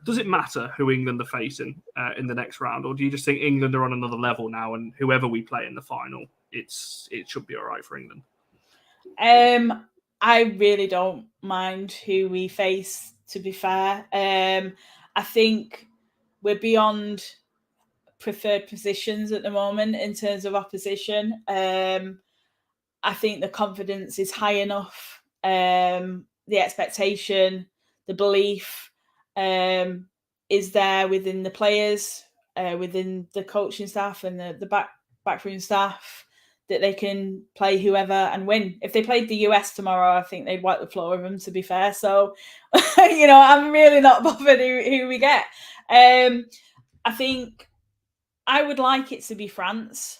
Does it matter who England are facing in the next round, or do you just think England are on another level now, and whoever we play in the final, it should be all right for England? I really don't mind who we face, to be fair. I think we're beyond preferred positions at the moment in terms of opposition. I think the confidence is high enough. The expectation, the belief is there within the players, within the coaching staff and the backroom staff, that they can play whoever and win. If they played the US tomorrow, I think they'd wipe the floor with them, to be fair. So, I'm really not bothered who we get. I think I would like it to be France.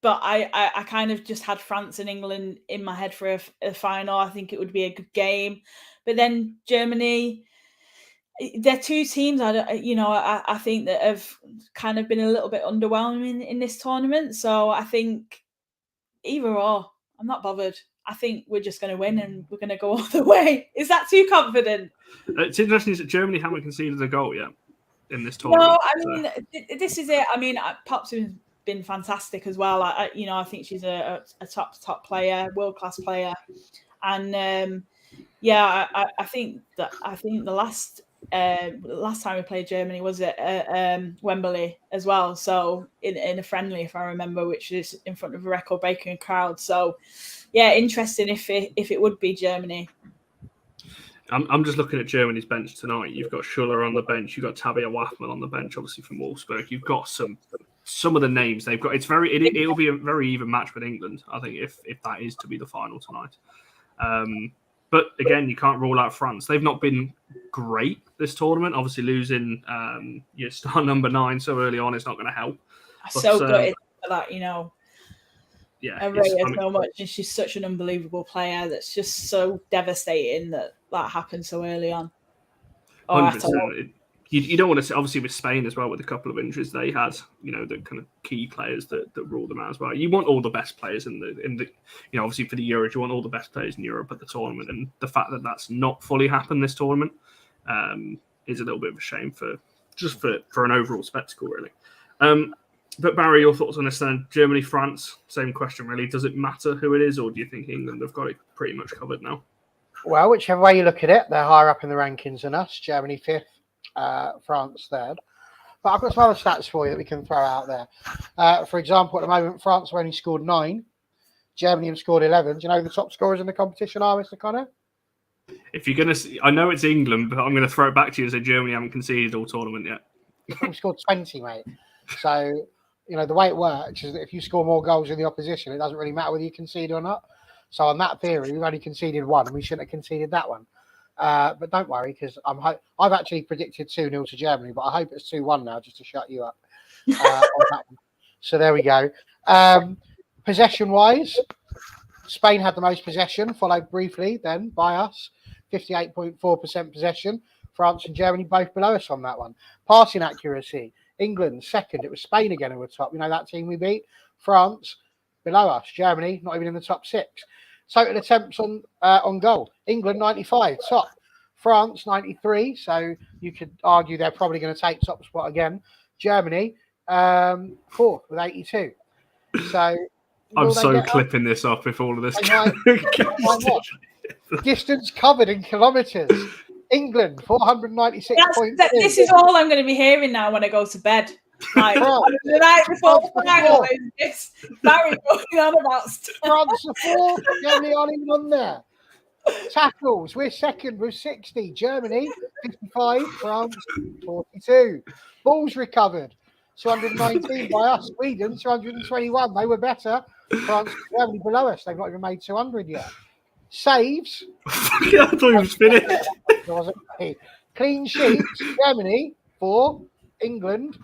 But I kind of just had France and England in my head for a final. I think it would be a good game. But then Germany, they're two teams I think that have kind of been a little bit underwhelming in this tournament. So I think either or, I'm not bothered. I think we're just going to win and we're going to go all the way. Is that too confident? It's interesting that Germany haven't conceded a goal yet in this tournament. No, I mean, this is it. I mean, Pop's been fantastic as well. I think she's a top player, world class player, and I think the last time we played Germany was at Wembley as well. So in a friendly, if I remember, which is in front of a record-breaking crowd. So yeah, interesting if it would be Germany. I'm just looking at Germany's bench tonight. You've got Schuller on the bench. You've got Tabea Waffman on the bench, obviously from Wolfsburg. You've got some of the names they've got. It'll be a very even match with England, I think, if that is to be the final tonight. But again, you can't rule out France. They've not been great this tournament. Obviously, losing your star number 9 so early on is not going to help. So good for that, Yeah, I rate her so much, and she's such an unbelievable player. That's just so devastating that happened so early on. 100%. You don't want to see, obviously with Spain as well, with a couple of injuries they had, the kind of key players that rule them out as well. You want all the best players in the obviously for the Euros, you want all the best players in Europe at the tournament, and the fact that that's not fully happened this tournament is a little bit of a shame for an overall spectacle, really. But Barry, your thoughts on this then? Germany, France, same question really. Does it matter who it is, or do you think England have got it pretty much covered now? Well, whichever way you look at it, they're higher up in the rankings than us. Germany 5th, France 3rd. But I've got some other stats for you that we can throw out there. For example, at the moment, France have only scored 9. Germany have scored 11. Do you know who the top scorers in the competition are, Mr. Connor? If you're going to... I know it's England, but I'm going to throw it back to you and say Germany haven't conceded all tournament yet. We've scored 20, mate. So, the way it works is that if you score more goals than the opposition, it doesn't really matter whether you concede or not. So on that theory, we've only conceded 1, and we shouldn't have conceded that one. But don't worry, because I've actually predicted 2-0 to Germany, but I hope it's 2-1 now, just to shut you up on that one. So there we go. Possession-wise, Spain had the most possession, followed briefly then by us, 58.4% possession. France and Germany both below us on that one. Passing accuracy, England 2nd. It was Spain again who were top. That team we beat. France below us. Germany not even in the top 6. Total attempts on goal. England 95, top. France 93. So you could argue they're probably going to take top spot again. Germany 4th with 82. So I'm so clipping this up if all of this. Distance covered in kilometres. England 496. This is all I'm going to be hearing now when I go to bed. Like, the night before the final, it's Barry going on about stuff. France are 4th. Germany aren't even on there. Tackles, we're 2nd with 60. Germany 55. France 42. Balls recovered 219 by us. Sweden 221. They were better. France and Germany below us. They've not even made 200 yet. Saves. I thought it was finished. Clean sheets. Germany 4. England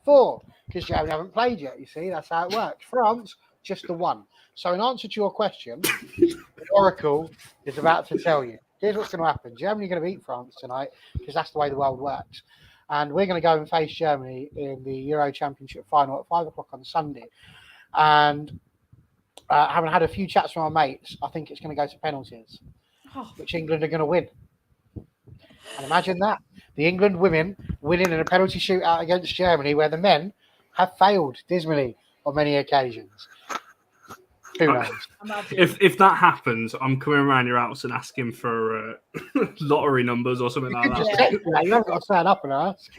4. Because Germany haven't played yet. You see, that's how it works. France just the 1. So in answer to your question, the Oracle is about to tell you. Here's what's going to happen. Germany are going to beat France tonight because that's the way the world works. And we're going to go and face Germany in the Euro Championship final at 5 o'clock on Sunday. And having had a few chats from our mates, I think it's going to go to penalties, which England are going to win. And imagine that. The England women winning in a penalty shootout against Germany, where the men have failed dismally on many occasions. Who knows? If that happens, I'm coming around your house and asking for lottery numbers or something like that. You haven't got to stand up and ask.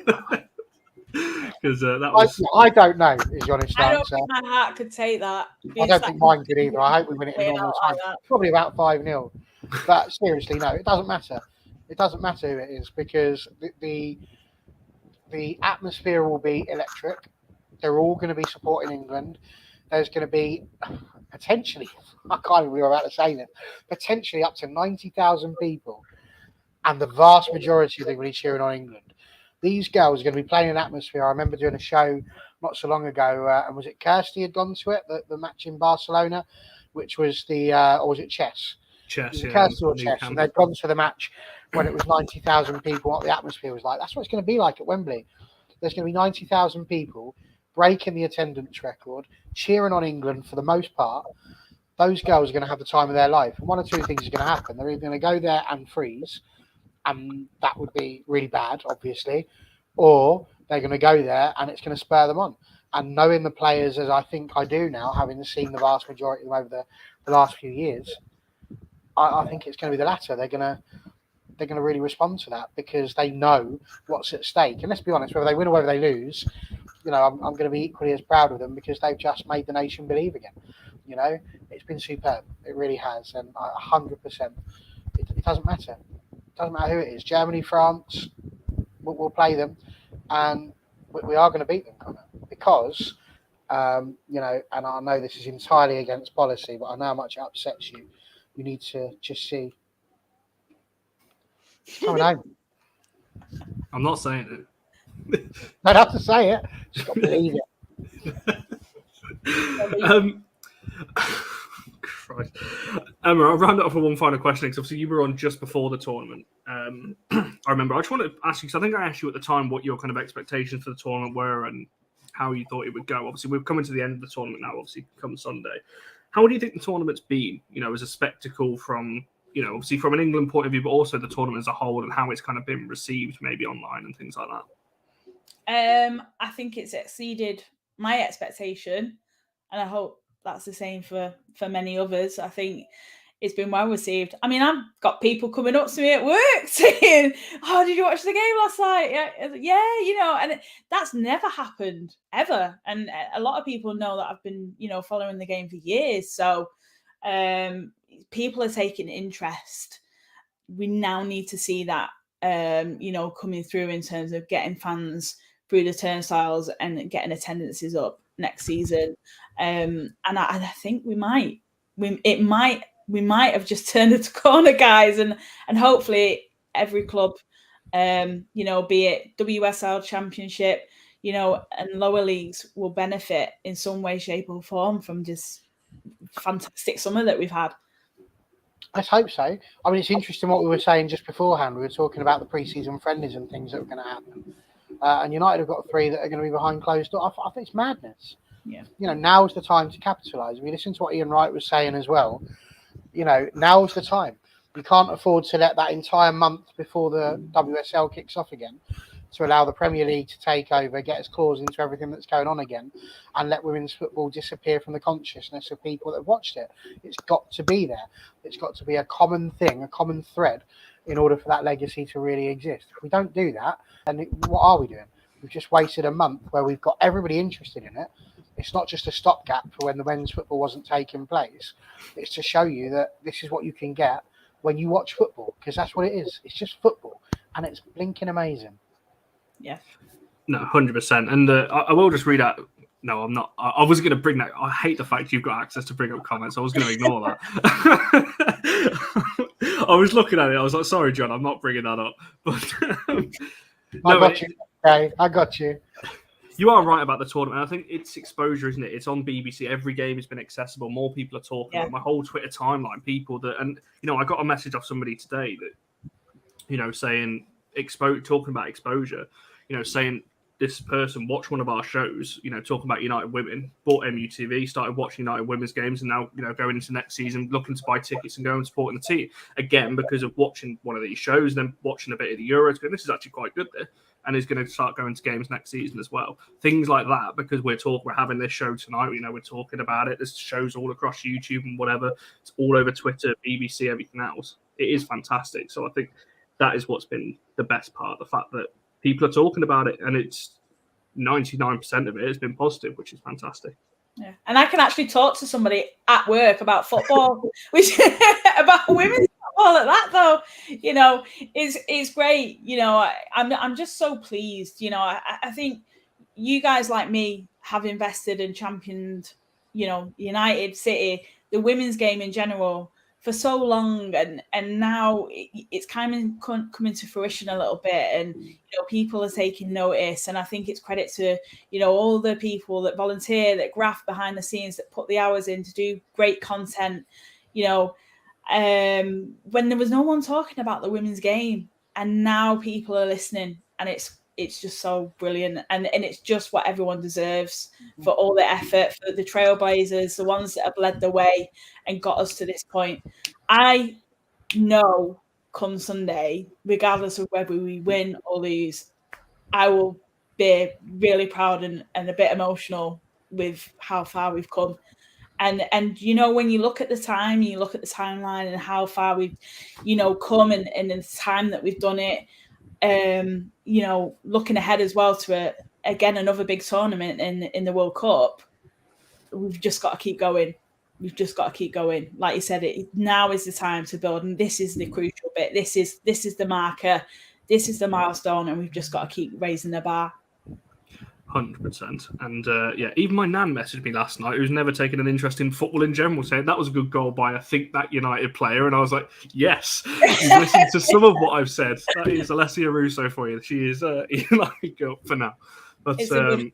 Because that was... I don't know, is the honest answer. I don't think my heart could take that. I don't think mine could either. I hope we win it in normal time. Probably about 5-0. But seriously, no, it doesn't matter. It doesn't matter who it is, because the atmosphere will be electric. They're all going to be supporting England. There's going to be potentially, I can't even remember about to say this, potentially up to 90,000 people, and the vast majority of them will be cheering on England. These girls are going to be playing an atmosphere. I remember doing a show not so long ago, and was it Kirsty had gone to it, the match in Barcelona, which was or was it chess? Chess, yeah. Kirsty or chess, and they'd gone to the match when it was 90,000 people, what the atmosphere was like. That's what it's going to be like at Wembley. There's going to be 90,000 people breaking the attendance record, cheering on England for the most part. Those girls are going to have the time of their life. And one or two things are going to happen. They're either going to go there and freeze, and that would be really bad, obviously, or they're going to go there and it's going to spur them on. And knowing the players as I think I do now, having seen the vast majority of them over the last few years, I think it's going to be the latter. They're going to really respond to that because they know what's at stake. And let's be honest, whether they win or whether they lose, I'm going to be equally as proud of them because they've just made the nation believe again. It's been superb. It really has. And 100%, it doesn't matter. It doesn't matter who it is. Germany, France, we'll play them. And we are going to beat them, Connor, because, and I know this is entirely against policy, but I know how much it upsets you. You need to just see. Coming home. I'm not saying it. Don't have to say it. Just got to believe it. Christ. Emma, I'll round it off with one final question because obviously you were on just before the tournament. I remember. I just wanted to ask you because I think I asked you at the time what your kind of expectations for the tournament were and how you thought it would go. Obviously, we're coming to the end of the tournament now. Obviously, come Sunday. How do you think the tournament's been? As a spectacle from obviously from an England point of view, but also the tournament as a whole and how it's kind of been received, maybe online and things like that. I think it's exceeded my expectation, and I hope that's the same for many others. I think it's been well received. I mean, I've got people coming up to me at work saying, "Oh, did you watch the game last night?" Yeah, and that's never happened ever. And a lot of people know that I've been, following the game for years. So people are taking interest. We now need to see that, coming through in terms of getting fans through the turnstiles and getting attendances up next season. And I think we might have just turned the corner, guys, and hopefully every club, be it WSL Championship, and lower leagues will benefit in some way, shape, or form from just fantastic summer that we've had. Let's hope so. I mean, it's interesting what we were saying just beforehand. We were talking about the pre-season friendlies and things that were going to happen. And United have got 3 that are going to be behind closed doors. I think it's madness. Yeah. Now's the time to capitalise. I mean, listen to what Ian Wright was saying as well. Now's the time. You can't afford to let that entire month before the WSL kicks off again to allow the Premier League to take over, get its claws into everything that's going on again, and let women's football disappear from the consciousness of people that have watched it. It's got to be there. It's got to be a common thing, a common thread, in order for that legacy to really exist. If we don't do that, then what are we doing? We've just wasted a month where we've got everybody interested in it. It's not just a stopgap for when the men's football wasn't taking place. It's to show you that this is what you can get when you watch football, because that's what it is. It's just football, and it's blinking amazing. Yeah. No, 100%. And I will just read out. No, I'm not. I was going to bring that. I hate the fact you've got access to bring up comments. I was going to ignore that. I was looking at it. I was like, sorry, John, I'm not bringing that up. But I got you. You are right about the tournament. I think it's exposure, isn't it? It's on BBC. Every game has been accessible. More people are talking about it. My whole Twitter timeline, people that, and I got a message off somebody today that, saying talking about exposure, saying this person watched one of our shows, talking about United Women, bought MUTV, started watching United Women's games, and now, going into next season, looking to buy tickets and go and supporting the team again because of watching one of these shows, then watching a bit of the Euros. Going, this is actually quite good there. And is going to start going to games next season as well. Things like that, because we're having this show tonight. We're talking about it. There's shows all across YouTube and whatever. It's all over Twitter, BBC, everything else. It is fantastic. So I think that is what's been the best part, the fact that people are talking about it, and it's 99% of it has been positive, which is fantastic. Yeah, and I can actually talk to somebody at work about football, which about women's football at that though, is great. I'm just so pleased. I think you guys like me have invested and championed, you know, United, City, the women's game in general for so long, and now it's kind of coming to fruition a little bit, and you know, people are taking notice, and I think it's credit to, you know, all the people that volunteer, that graft behind the scenes, that put the hours in to do great content, you know, when there was no one talking about the women's game, and now people are listening, and it's just so brilliant, and it's just what everyone deserves for all the effort, for the trailblazers, the ones that have led the way and got us to this point. I know come Sunday, regardless of whether we win or lose, I will be really proud and a bit emotional with how far we've come. And you know, when you look at the time, you look at the timeline and how far we've, you know, come, and the time that we've done it, you know, looking ahead as well to again another big tournament in the World Cup, we've just got to keep going. We've just got to keep going. Like you said, now is the time to build, and this is the crucial bit. This is the marker. This is the milestone, and we've just got to keep raising the bar. 100%. And yeah, even my nan messaged me last night, who's never taken an interest in football in general, saying that was a good goal by, I think, that United player. And I was like, yes, you've listened to some of what I've said. That is Alessia Russo for you. She is a United girl for now. But 100%.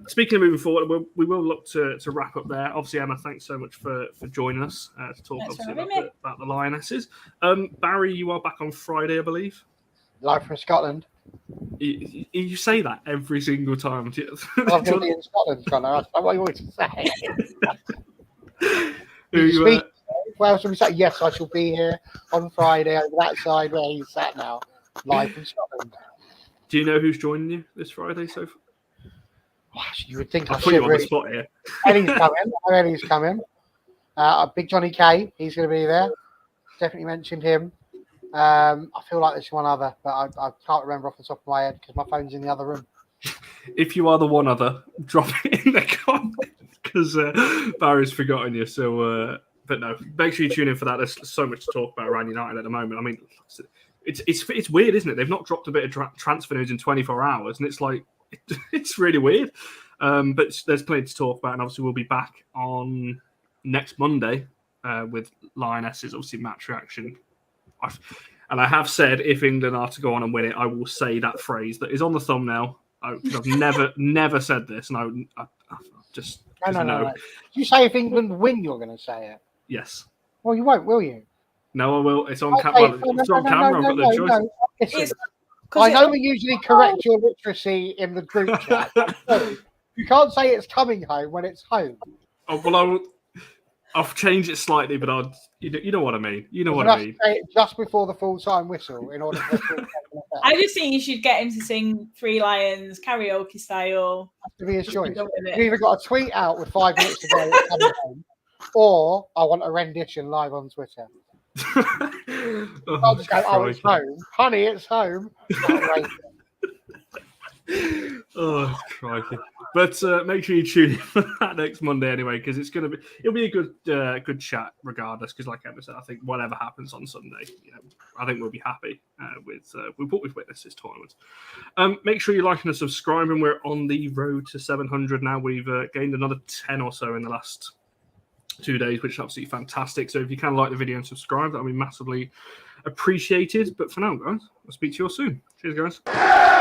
Speaking of moving forward, we will look to wrap up there. Obviously, Emma, thanks so much for joining us to talk about the Lionesses. Barry, you are back on Friday, I believe. Live from Scotland. You say that every single time. I'm going to be in Scotland, Connor. That's what you want to say. Where else will we say? Yes, I shall be here on Friday over that side where he's sat now, live from Scotland. Do you know who's joining you this Friday so far? Gosh, you would think I put you on the spot here. Eddie's coming. Eddie's coming. Big Johnny K, he's going to be there. Definitely mentioned him. I feel like there's one other, but I can't remember off the top of my head because my phone's in the other room. If you are the one other, drop it in the comments because Barry's forgotten you. So, but no, make sure you tune in for that. There's so much to talk about around United at the moment. I mean, it's weird, isn't it? They've not dropped a bit of transfer news in 24 hours, and it's like it's really weird. But there's plenty to talk about, and obviously we'll be back on next Monday with Lionesses, obviously match reaction. And I have said if England are to go on and win it, I will say that phrase that is on the thumbnail. I've never said this, and I just no. You say if England win, you're going to say it. Yes. Well, you won't, will you? No, I will. It's on camera. It's on camera. I've got no choice. I know we usually correct your literacy in the group chat. You can't say it's coming home when it's home. Oh, well, I'll change it slightly, but you know what I mean. You know what I mean. Say it just before the full-time whistle in order for I just think you should get him to sing Three Lions karaoke style. Has to be his choice. You've either got a tweet out with 5 minutes to go, home, or I want a rendition live on Twitter. I'll just go, it's home. Honey, it's home. Oh, crikey. But make sure you tune in for that next Monday anyway, because it'll be a good chat regardless. Because like Emma said, I think whatever happens on Sunday, I think we'll be happy with what we've witnessed this tournament. Make sure you like and subscribe, and we're on the road to 700 now. We've gained another 10 or so in the last 2 days, which is absolutely fantastic. So if you can like the video and subscribe, that'll be massively appreciated. But for now, guys, I'll speak to you all soon. Cheers, guys.